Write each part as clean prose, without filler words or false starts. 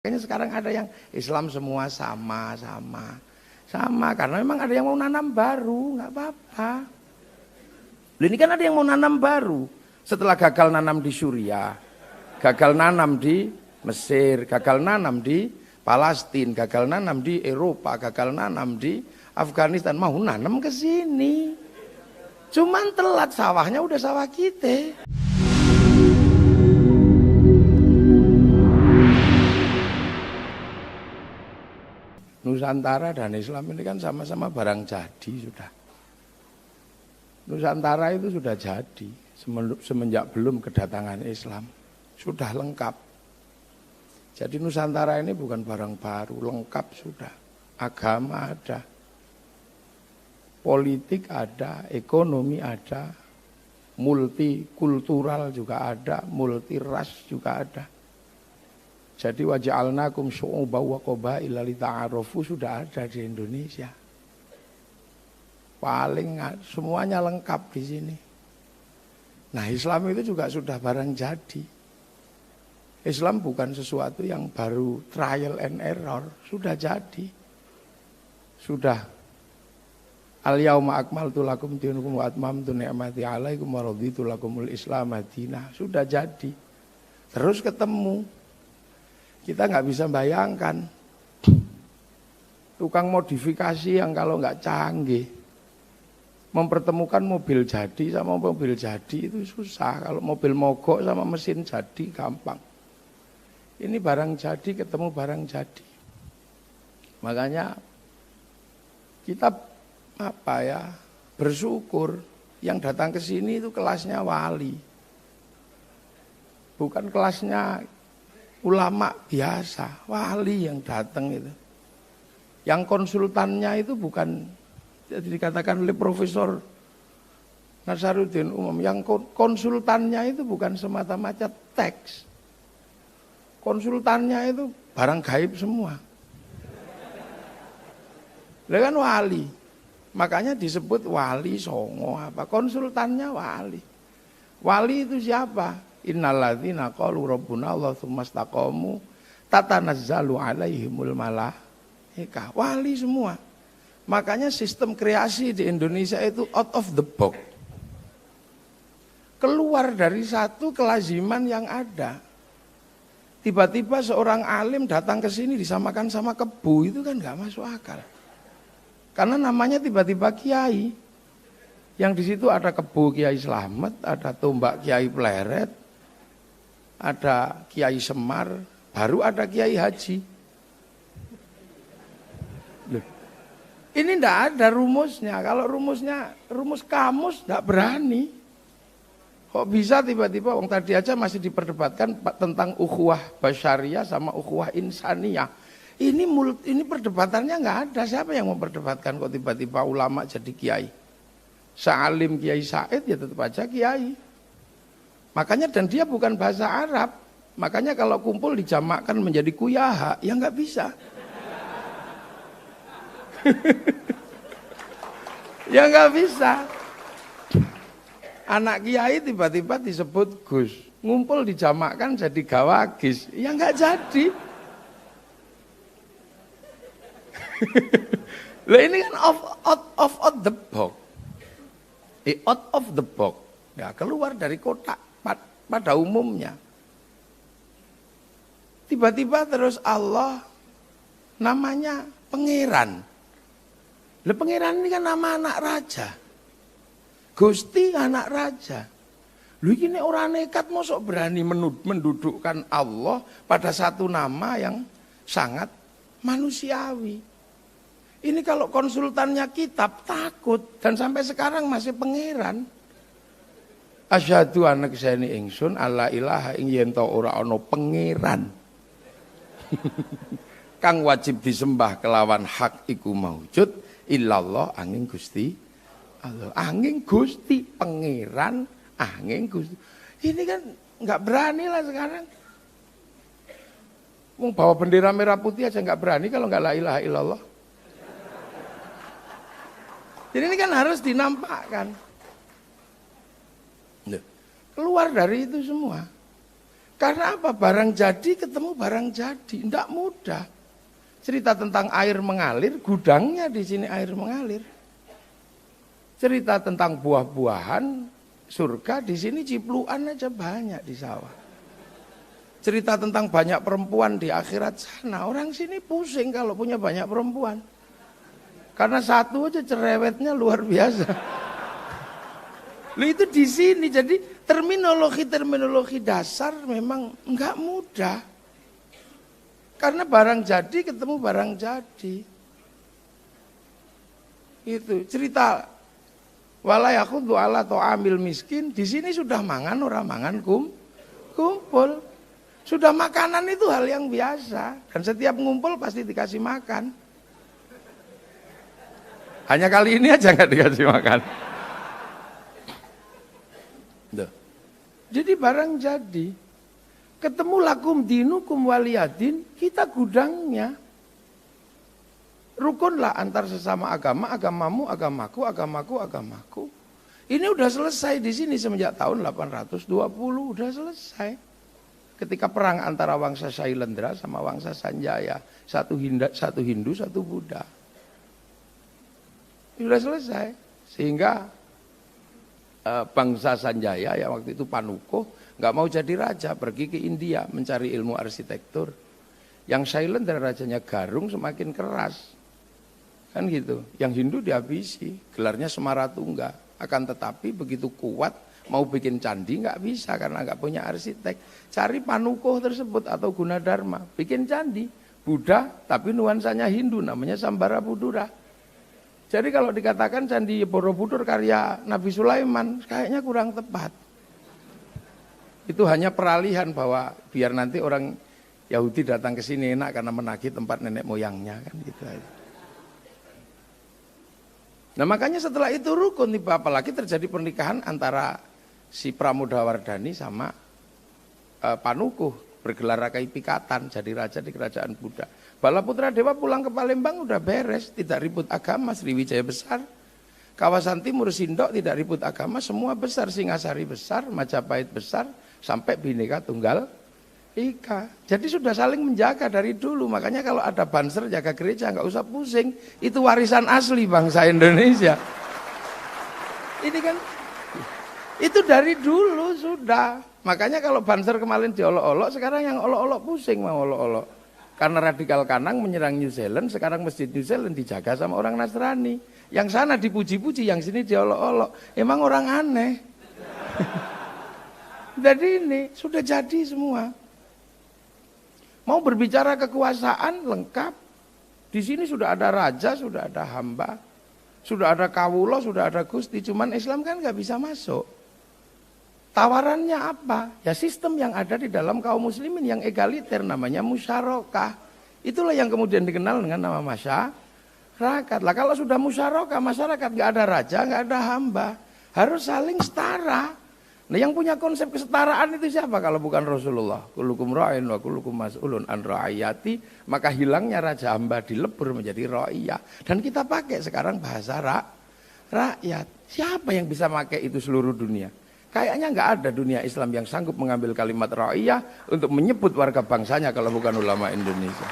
Kayaknya sekarang ada yang Islam semua sama karena memang ada yang mau nanam baru, nggak apa-apa. Ini kan ada yang mau nanam baru setelah gagal nanam di Suriah, gagal nanam di Mesir, gagal nanam di Palestina, gagal nanam di Eropa, gagal nanam di Afghanistan, mau nanam ke sini. Cuman telat, sawahnya udah sawah kita. Nusantara dan Islam ini kan sama-sama barang jadi sudah. Nusantara itu sudah jadi semenjak belum kedatangan Islam. Sudah lengkap. Jadi Nusantara ini bukan barang baru, lengkap sudah. Agama ada, politik ada, ekonomi ada, multikultural juga ada, multiras juga ada. Jadi waja'alnakum syu'uban wa qabaila lita'arafu sudah ada di Indonesia. Paling semuanya lengkap di sini. Nah, Islam itu juga sudah barang jadi. Islam bukan sesuatu yang baru trial and error, sudah jadi. Sudah al-yauma akmaltu lakum dinakum wa atmamtu ni'mati 'alaikum wa raditu lakumul Islam madinah. Sudah jadi. Terus ketemu. Kita nggak bisa bayangkan tukang modifikasi yang kalau nggak canggih mempertemukan mobil jadi sama mobil jadi itu susah. Kalau mobil mogok sama mesin jadi gampang. Ini barang jadi ketemu barang jadi. Makanya kita bersyukur yang datang ke sini itu kelasnya wali, bukan kelasnya ulama biasa, wali yang datang itu. Yang konsultannya itu bukan, jadi dikatakan oleh Profesor Nasaruddin Umam, yang konsultannya itu bukan semata-mata teks. Konsultannya itu barang gaib semua. Dia kan wali. Makanya disebut wali songo apa? Konsultannya wali. Wali itu siapa? Innalladzina qalu rabbuna Allah tsumma istaqamu tatanazzalu alaihimul malaikah. Wali semua. Makanya sistem kreasi di Indonesia itu out of the box. Keluar dari satu kelaziman yang ada. Tiba-tiba seorang alim datang ke sini disamakan sama kebu, itu kan nggak masuk akal. Karena namanya tiba-tiba kiai. Yang di situ ada kebu Kiai Slamet, ada tombak Kiai Pleret, ada Kiai Semar, baru ada Kiai Haji. Loh, ini enggak ada rumusnya. Kalau rumus kamus enggak berani. Kok bisa tiba-tiba, wong tadi aja masih diperdebatkan tentang ukhuwah basyariyah sama ukhuwah insaniyah. Ini perdebatannya enggak ada. Siapa yang memperdebatkan kok tiba-tiba ulama jadi kiai? Sa'alim Kiai Said ya tetap aja kiai. Makanya dan dia bukan bahasa Arab. Makanya kalau kumpul dijamakkan menjadi kuyaha, ya nggak bisa. Ya nggak bisa. Anak kiai tiba-tiba disebut Gus. Ngumpul dijamakkan jadi gawagis, ya nggak jadi. Lah ini kan out of the box. Out of the box. Ya, keluar dari kotak pada umumnya. Tiba-tiba terus Allah namanya pangeran. Lah pangeran ini kan nama anak raja. Gusti anak raja. Lu ini orang nekat mosok berani mendudukkan Allah pada satu nama yang sangat manusiawi. Ini kalau konsultannya kitab takut dan sampai sekarang masih pangeran. Asyhadu anna kseni ingsun alla ilaha ing yen ta ora ana pangeran. Kang wajib disembah kelawan hak iku maujud illallah angin Gusti Allah. Angin Gusti pangeran, angin Gusti. Ini kan enggak berani lah sekarang. Mau bawa bendera merah putih aja enggak berani kalau enggak la ilaha illallah. Jadi ini kan harus dinampakkan. Keluar dari itu semua. Karena apa? Barang jadi ketemu barang jadi, tidak mudah. Cerita tentang air mengalir, gudangnya di sini air mengalir. Cerita tentang buah-buahan, surga di sini cipluan aja banyak di sawah. Cerita tentang banyak perempuan di akhirat sana, orang sini pusing kalau punya banyak perempuan. Karena satu aja cerewetnya luar biasa. Loh itu di sini, jadi terminologi dasar memang enggak mudah. Karena barang jadi ketemu barang jadi. Itu cerita walayakhudhu ala ta'amil miskin, di sini sudah mangan orang mangan kumpul. Sudah makanan itu hal yang biasa dan setiap ngumpul pasti dikasih makan. Hanya kali ini aja nggak dikasih makan. Duh. Jadi barang jadi, ketemu lakum dinukum waliyadin, kita gudangnya. Rukunlah antar sesama agama, agamamu, agamaku, agamaku, agamaku. Ini udah selesai di sini semenjak tahun 820, udah selesai. Ketika perang antara Wangsa Sailendra sama Wangsa Sanjaya, satu Hindu, satu Buddha. Sudah selesai, sehingga bangsa Sanjaya yang waktu itu Panuko nggak mau jadi raja, pergi ke India mencari ilmu arsitektur. Yang Sailendra rajanya Garung semakin keras, kan gitu. Yang Hindu dihabisi, gelarnya Semaratungga. Akan tetapi begitu kuat mau bikin candi nggak bisa karena nggak punya arsitek. Cari Panuko tersebut atau Gunadarma, bikin candi Buddha tapi nuansanya Hindu, namanya Sambarabudura. Jadi kalau dikatakan Candi Borobudur karya Nabi Sulaiman, kayaknya kurang tepat. Itu hanya peralihan bahwa biar nanti orang Yahudi datang ke sini enak karena menagih tempat nenek moyangnya, kan gitu aja. Nah makanya setelah itu rukun, apalagi terjadi pernikahan antara si Pramodawardhani sama Panukuh, bergelar Rakai Pikatan, jadi raja di kerajaan Buddha. Balaputra Dewa pulang ke Palembang udah beres, tidak ribut agama, Sriwijaya besar. Kawasan timur Sindok tidak ribut agama, semua besar, Singasari besar, Majapahit besar, sampai Bhinneka Tunggal Ika. Jadi sudah saling menjaga dari dulu, makanya kalau ada banser jaga gereja nggak usah pusing, itu warisan asli bangsa Indonesia. Ini kan, itu dari dulu sudah. Makanya kalau banser kemarin diolok-olok, sekarang yang olok-olok pusing mau olok-olok. Karena radikal kanan menyerang New Zealand, sekarang masjid New Zealand dijaga sama orang Nasrani. Yang sana dipuji-puji, yang sini diolok-olok. Emang orang aneh. Jadi ini sudah jadi semua. Mau berbicara kekuasaan lengkap. Di sini sudah ada raja, sudah ada hamba, sudah ada kawulo, sudah ada gusti. Cuman Islam kan nggak bisa masuk. Tawarannya apa? Ya sistem yang ada di dalam kaum muslimin yang egaliter, namanya musyarakah. Itulah yang kemudian dikenal dengan nama masyarakat. Lah kalau sudah musyarakah, masyarakat nggak ada raja, nggak ada hamba, harus saling setara. Nah yang punya konsep kesetaraan itu siapa kalau bukan Rasulullah? Kullukum ra'in wa kullukum mas'ulun an ra'iyati. Maka hilangnya raja hamba dilebur menjadi ra'iyah. Dan kita pakai sekarang bahasa rakyat. Siapa yang bisa pakai itu seluruh dunia? Kayaknya nggak ada dunia Islam yang sanggup mengambil kalimat ra'iyah untuk menyebut warga bangsanya kalau bukan ulama Indonesia.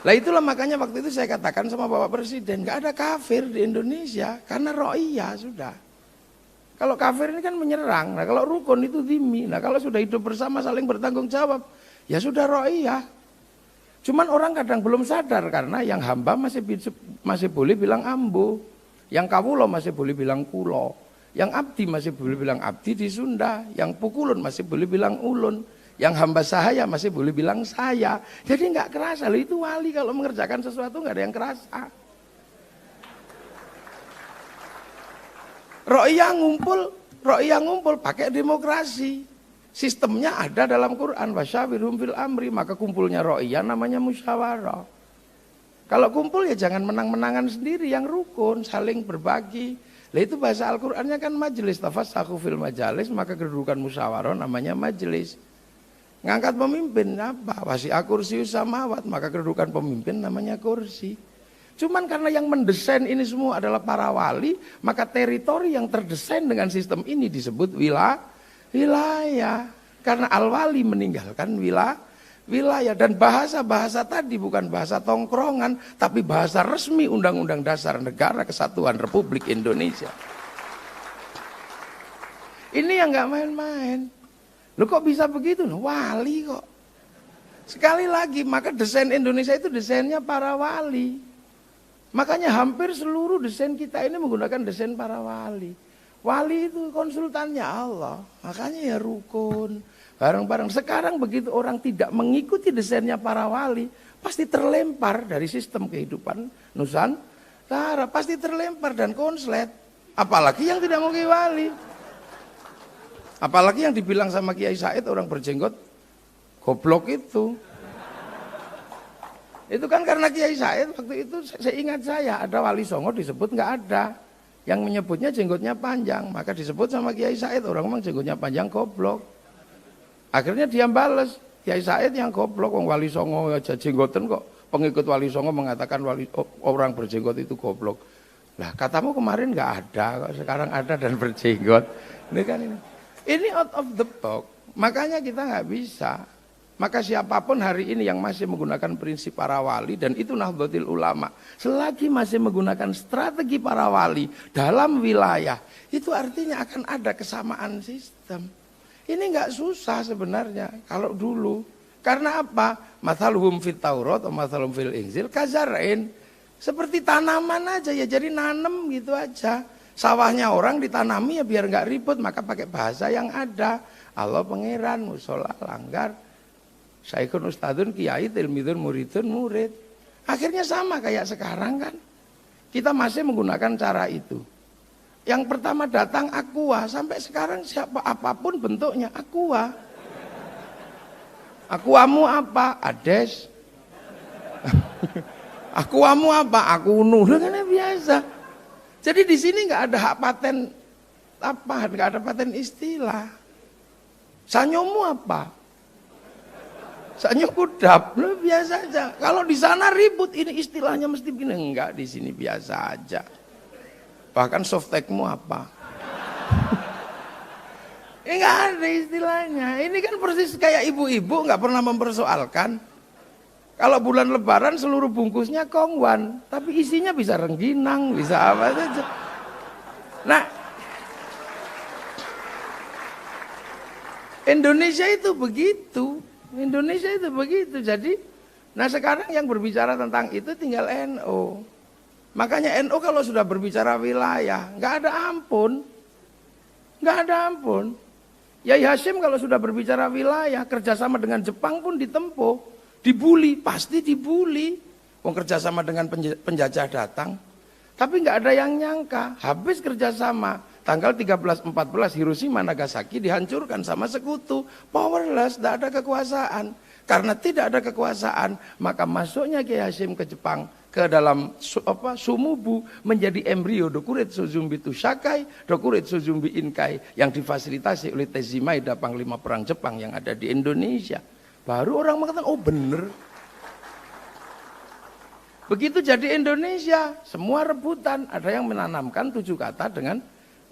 Lah itulah makanya waktu itu saya katakan sama Bapak Presiden, nggak ada kafir di Indonesia karena ra'iyah sudah. Kalau kafir ini kan menyerang, nah kalau rukun itu dhimmi, nah kalau sudah hidup bersama saling bertanggung jawab, ya sudah ra'iyah. Cuman orang kadang belum sadar karena yang hamba masih boleh bilang ambo, yang kawulo masih boleh bilang kulo. Yang abdi masih boleh bilang abdi di Sunda, yang pukulun masih boleh bilang ulun, yang hamba sahaya masih boleh bilang saya. Jadi nggak kerasa, loh itu wali kalau mengerjakan sesuatu nggak ada yang kerasa. Ro'iyah ngumpul pakai demokrasi. Sistemnya ada dalam Quran, wasyawirhum fil amri, maka kumpulnya ro'iyah namanya musyawarah. Kalau kumpul ya jangan menang-menangan sendiri, yang rukun, saling berbagi. Lah itu bahasa Al-Qur'annya kan majelis, tafassahu fil majalis, maka kedudukan musyawarah namanya majelis. Ngangkat pemimpin apa? Wasi'a kursius samawat, maka kedudukan pemimpin namanya kursi. Cuman karena yang mendesain ini semua adalah para wali, maka teritori yang terdesain dengan sistem ini disebut wilayah. Karena al-wali meninggalkan wilayah. Dan bahasa-bahasa tadi bukan bahasa tongkrongan, tapi bahasa resmi Undang-Undang Dasar Negara Kesatuan Republik Indonesia. Ini yang nggak main-main. Loh kok bisa begitu? Wali kok. Sekali lagi, maka desain Indonesia itu desainnya para wali. Makanya hampir seluruh desain kita ini menggunakan desain para wali. Wali itu konsultannya Allah. Makanya ya rukun, bareng-bareng. Sekarang begitu orang tidak mengikuti desainnya para wali, pasti terlempar dari sistem kehidupan Nusantara. Pasti terlempar dan konslet. Apalagi yang tidak mengikuti wali. Apalagi yang dibilang sama Kiai Said orang berjenggot goblok itu. Itu kan karena Kiai Said waktu itu saya ingat ada Wali Songo disebut nggak ada. Yang menyebutnya jenggotnya panjang, maka disebut sama Kiai Said orang memang jenggotnya panjang goblok. Akhirnya dia bales, Kiai Said yang goblok, Wali Songo aja jenggoten kok. Pengikut Wali Songo mengatakan orang berjenggot itu goblok. Lah katamu kemarin nggak ada, kok sekarang ada dan berjenggot. Ini kan ini out of the box. Makanya kita nggak bisa. Maka siapapun hari ini yang masih menggunakan prinsip para wali, dan itu Nahdlatul Ulama, selagi masih menggunakan strategi para wali dalam wilayah, itu artinya akan ada kesamaan sistem. Ini nggak susah sebenarnya kalau dulu. Karena apa? Mathaluhum fit Taurat atau mathaluhum fil Injil kazarain. Seperti tanaman aja ya, jadi nanem gitu aja. Sawahnya orang ditanami ya biar nggak ribut, maka pakai bahasa yang ada. Allah pangeran, musola, langgar, Syekhun Ustadun, Kiai, Tilmidun, Muridun, Murid. Akhirnya sama kayak sekarang kan. Kita masih menggunakan cara itu. Yang pertama datang Aqua, sampai sekarang siapa apapun bentuknya Aqua. Aquamu apa? Ades. Aquamu apa? Aku Nuh, kan biasa. Jadi di sini nggak ada hak paten apa, nggak ada paten istilah. Sanyomu apa? Sanyo kudap, biasa aja. Kalau di sana ribut, ini istilahnya mesti begini. Enggak, di sini biasa aja. Bahkan softtekmu apa? Enggak ada istilahnya. Ini kan persis kayak ibu-ibu nggak pernah mempersoalkan. Kalau bulan Lebaran seluruh bungkusnya kongwan, tapi isinya bisa rengginang, bisa apa saja. Nah, Indonesia itu begitu. Indonesia itu begitu. Jadi, nah sekarang yang berbicara tentang itu tinggal NU. Makanya NU kalau sudah berbicara wilayah, nggak ada ampun. Nggak ada ampun. Yai Hashim kalau sudah berbicara wilayah, kerjasama dengan Jepang pun ditempuh. Dibully, pasti dibully. Wong kerjasama dengan penjajah datang. Tapi nggak ada yang nyangka, habis kerjasama. Tanggal 13-14 Hiroshima Nagasaki dihancurkan sama sekutu. Powerless, tidak ada kekuasaan. Karena tidak ada kekuasaan, maka masuknya Kiai Hashim ke Jepang, ke dalam Sumubu, menjadi embrio Dokuretsu Zumbi Tushakai, Dokuretsu Zumbi Inkai, yang difasilitasi oleh Tezimaeda, Panglima Perang Jepang yang ada di Indonesia. Baru orang mengatakan, oh bener. Begitu jadi Indonesia, semua rebutan. Ada yang menanamkan 7 kata dengan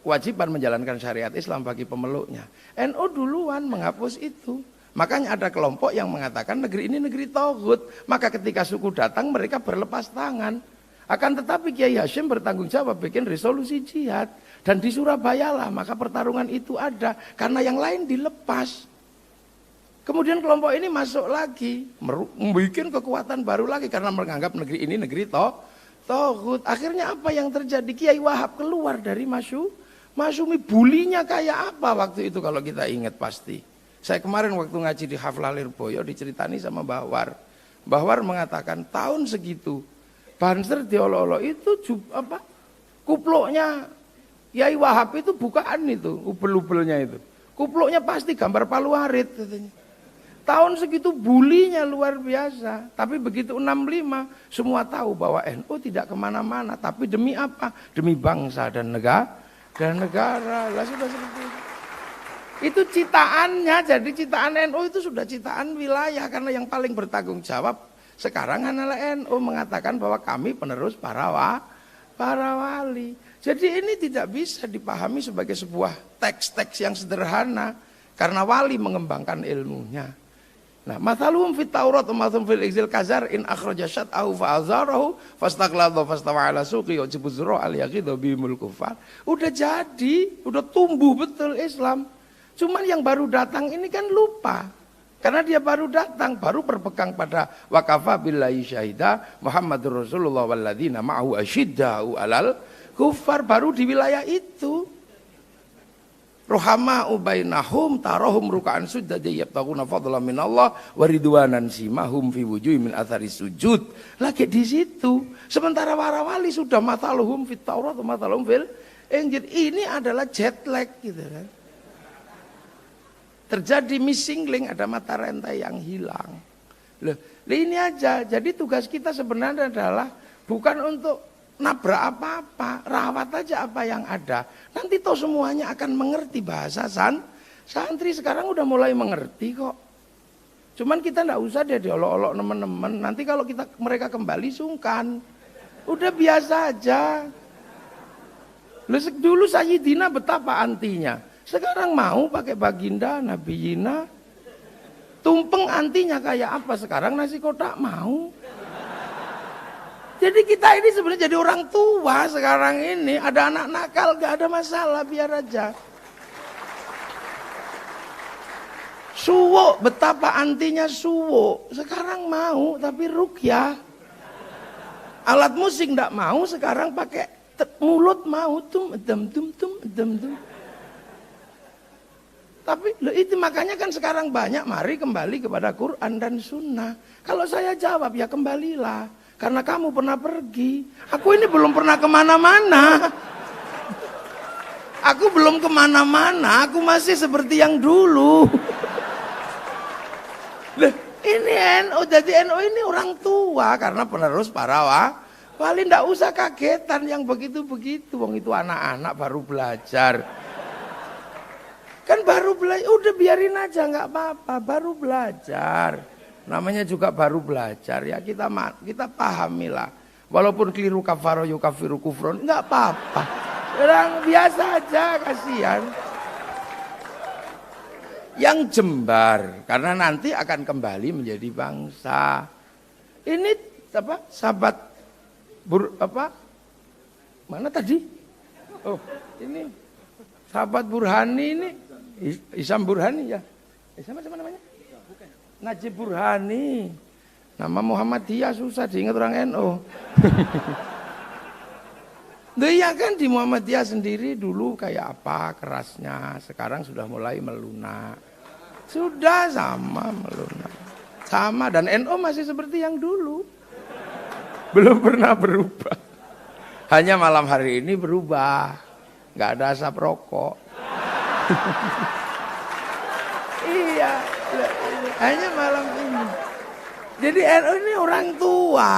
kewajiban menjalankan syariat Islam bagi pemeluknya. NU duluan menghapus itu. Makanya ada kelompok yang mengatakan negeri ini negeri tauhid. Maka ketika suku datang mereka berlepas tangan. Akan tetapi Kiai Hashim bertanggung jawab bikin resolusi jihad. Dan di Surabaya lah maka pertarungan itu ada. Karena yang lain dilepas. Kemudian kelompok ini masuk lagi. Membuat kekuatan baru lagi. Karena menganggap negeri ini negeri tauhid. Akhirnya apa yang terjadi? Kiai Wahab keluar dari Masyumi. Bulinya kayak apa waktu itu kalau kita ingat pasti. Saya kemarin waktu ngaji di Haflah Lirboyo diceritani sama Mbah War. Mbah War mengatakan tahun segitu Banser diolo-olo itu kupluknya Yai Wahab itu bukaan itu, ubel-ubelnya itu. Kupluknya pasti gambar Palu Arit katanya. Tahun segitu bulinya luar biasa. Tapi begitu 65 semua tahu bahwa NU tidak kemana-mana. Tapi demi apa? Demi bangsa dan negara. Lah sudah seperti itu. Itu citaannya, jadi citaan NU itu sudah citaan wilayah. Karena yang paling bertanggung jawab sekarang adalah NU mengatakan bahwa kami penerus para wali. Jadi ini tidak bisa dipahami sebagai sebuah teks-teks yang sederhana. Karena wali mengembangkan ilmunya. Nah, mathaluhum fit Taurat wa mathaluhum fil Injil kazar in akhraja syat'ahu fa azarahu fastaqladha fastawa ala suqi yujibu zura al yaghidha bihimul kufar. Udah jadi, udah tumbuh betul Islam. Cuman yang baru datang ini kan lupa. Karena dia baru datang, baru berpegang pada waqafa billahi syahida Muhammadur Rasulullah walladzina ma'ahu asyidda'u alal kufar, baru di wilayah itu. Rohama'u bainahum tarahum ruka'an sujjada yabtaguna fadlan minallah wa ridwanan simahum fi wujuhihim min athari sujud. Lagi di situ. Sementara para wali sudah mathaluhum fit Taurat wa mathaluhum fil Injil. Ini adalah jet lag gitu kan. Terjadi missing link, ada mata rantai yang hilang. Loh, ini aja. Jadi tugas kita sebenarnya adalah bukan untuk nabrak apa-apa, rawat aja apa yang ada. Nanti toh semuanya akan mengerti bahasa santri sekarang udah mulai mengerti kok. Cuman kita ndak usah deh diolok-olok teman-teman. Nanti kalau mereka kembali sungkan. Udah biasa aja. Dulu Sayyidina betapa antinya. Sekarang mau pakai baginda, nabiyina. Tumpeng antinya kayak apa? Sekarang nasi kotak mau. Jadi kita ini sebenarnya jadi orang tua sekarang ini. Ada anak nakal, gak ada masalah, biar aja. Suwo, betapa antinya suwo. Sekarang mau, tapi rukyah. Alat musik gak mau, sekarang pakai mulut mau. Tum. Tapi itu makanya kan sekarang banyak, mari kembali kepada Quran dan Sunnah. Kalau saya jawab, ya kembalilah. Karena kamu pernah pergi. Aku ini belum pernah kemana-mana. Aku belum kemana-mana. Aku masih seperti yang dulu. Loh, ini NU. Jadi NU ini orang tua. Karena penerus para wali. Nggak usah kagetan yang begitu-begitu. Wong itu anak-anak baru belajar. Kan baru belajar. Udah biarin aja, nggak apa-apa. Baru belajar. Namanya juga baru belajar ya, kita pahamilah. Walaupun keliru kafaro yukafiru kufron, enggak apa-apa. Orang biasa aja, kasihan. Yang jembar karena nanti akan kembali menjadi bangsa. Ini apa? Sahabat mana tadi? Oh, ini sahabat Burhani ini. Isam Burhani ya. Isam apa namanya? Najib Burhani. Nama Muhammadiyah susah diingat orang NU. Iya kan di Muhammadiyah sendiri dulu kayak apa kerasnya. Sekarang sudah mulai melunak. Sudah sama melunak. Sama dan NU masih seperti yang dulu. Belum pernah berubah. Hanya malam hari ini berubah. Gak ada asap rokok. Iya. Hanya malam ini. Jadi NU ini orang tua.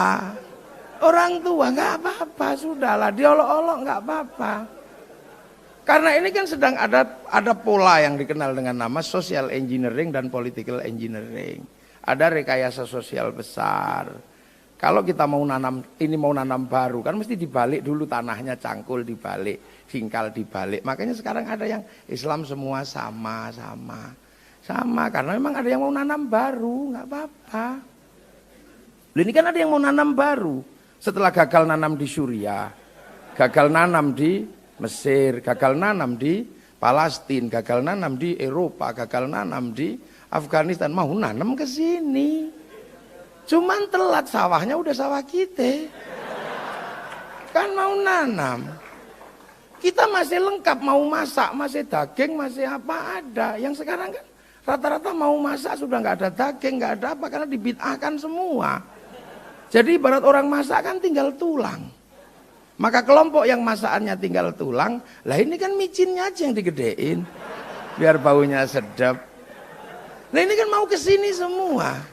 Orang tua nggak apa-apa, sudahlah diolok-olok nggak apa-apa. Karena ini kan sedang ada pola yang dikenal dengan nama social engineering dan political engineering. Ada rekayasa sosial besar. Kalau kita mau nanam baru kan mesti dibalik dulu tanahnya, cangkul dibalik, singkal dibalik. Makanya sekarang ada yang Islam semua sama karena memang ada yang mau nanam baru, nggak apa-apa. Ini kan ada yang mau nanam baru. Setelah gagal nanam di Suriah, gagal nanam di Mesir, gagal nanam di Palestina, gagal nanam di Eropa, gagal nanam di Afghanistan, mau nanam ke sini. Cuman telat, sawahnya udah sawah kita. Kan mau nanam. Kita masih lengkap, mau masak, masih daging, masih apa ada. Yang sekarang kan rata-rata mau masak sudah nggak ada daging, nggak ada apa karena dibid'ahkan semua. Jadi ibarat orang masak kan tinggal tulang. Maka kelompok yang masakannya tinggal tulang, lah ini kan micinnya aja yang digedein. Biar baunya sedap. Nah ini kan mau kesini semua.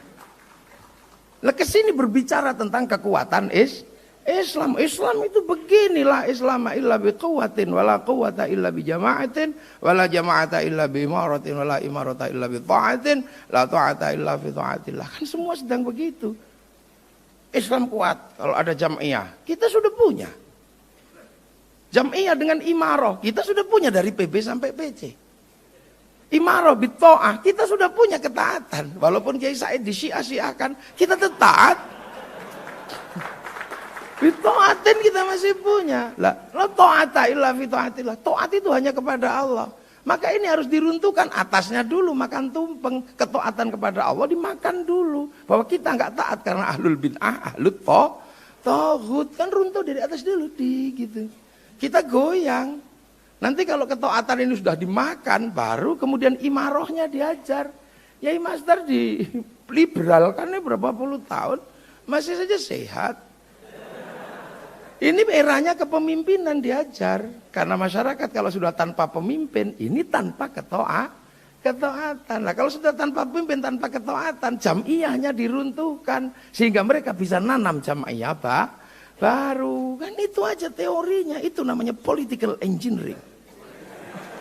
Lah kesini berbicara tentang kekuatan Islam. Islam itu beginilah Islam illa biquwatin wala quwata illa bijama'atin wala jama'ata illa biimaratin wala imarata illa bita'atin la ta'ata illa fi ta'atillah. Kan semua sedang begitu. Islam kuat kalau ada jam'iyah. Kita sudah punya. Jam'iyah dengan imarah kita sudah punya dari PB sampai PC. Imarah bitto'ah, kita sudah punya ketaatan. Walaupun Kiai Said disia-siakan, kita tetap. Bitto'atin kita masih punya. La ta'ata illa fi ta'atillah. Ta'at itu hanya kepada Allah. Maka ini harus diruntuhkan atasnya dulu, makan tumpeng. Ketaatan kepada Allah dimakan dulu. Bahwa kita enggak taat karena ahlul bid'ah, ahlul taghut. Kan runtuh dari atas dulu, gitu. Kita goyang. Nanti kalau ketaatan ini sudah dimakan, baru kemudian imarohnya diajar. Yai Master diliberalkan berapa puluh tahun, masih saja sehat. Ini eranya kepemimpinan diajar. Karena masyarakat kalau sudah tanpa pemimpin, ini tanpa ketaatan. Nah, kalau sudah tanpa pemimpin, tanpa ketaatan, jam'iyahnya diruntuhkan. Sehingga mereka bisa nanam jam'iyah baru. Kan itu aja teorinya, itu namanya political engineering.